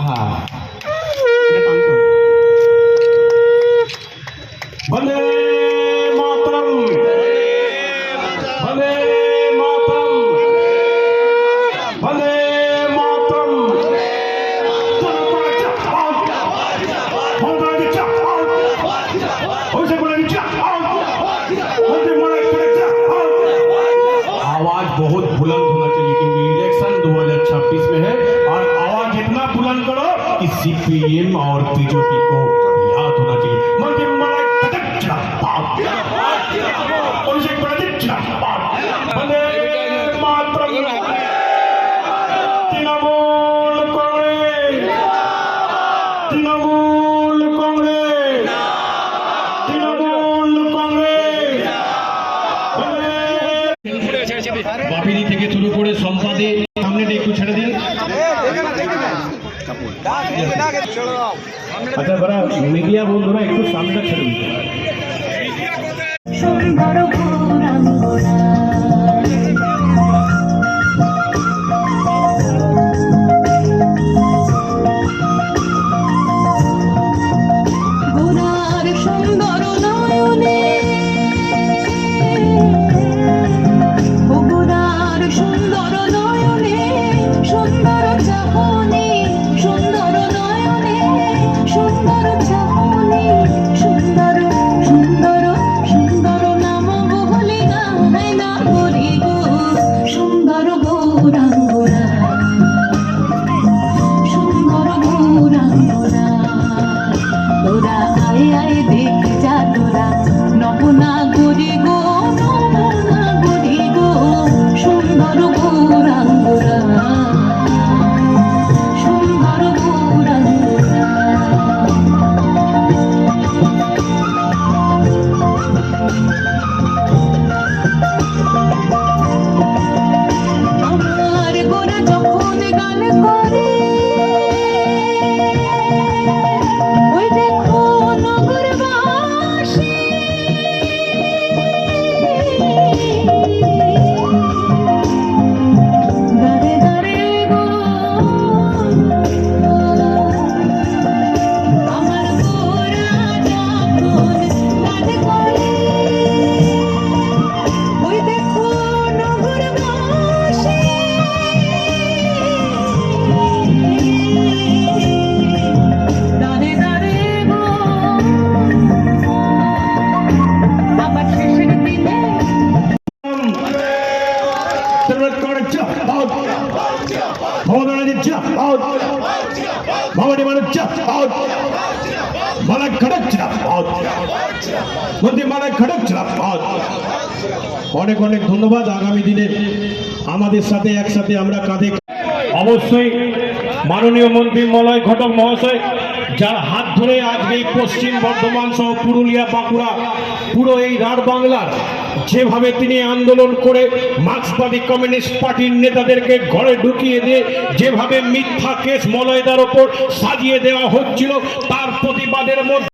हाँ वंदे मातरम वंदे मातरम वंदे मातरम आवाज बहुत बुलंद होना चाहिए क्योंकि इलेक्शन 2026 में है और आवाज इतना बुलंद करो कि सीपीएम और बीजेपी को याद होना चाहिए। तृणमूल कांग्रेस तृणमूल कांग्रेस तृणमूल कांग्रेस। বাপিনি থেকে শুরু করে সম্পাদে সামনেটা একটু ছেড়ে দিন। আচ্ছা বড় মিডিয়া বন্ধুরা একটু সামনে ছেড়ে দিন। অনেক অনেক ধন্যবাদ। আগামী দিনে আমাদের সাথে একসাথে আমরা কাঁধে অবশ্যই মাননীয় মন্ত্রী মলয় ঘটক মহাশয় যার হাত ধরে আজকে পশ্চিম বর্ধমান সহ পুরুলিয়া বাঁকুড়া পুরো এই রাঢ় বাংলার যেভাবে তিনি আন্দোলন করে মার্ক্সবাদী কমিউনিস্ট পার্টির নেতাদেরকে ঘরে ঢুকিয়ে দিয়ে যেভাবে মিথ্যা কেস মলয়দার ওপর সাজিয়ে দেওয়া হচ্ছিল তার প্রতিবাদের মধ্যে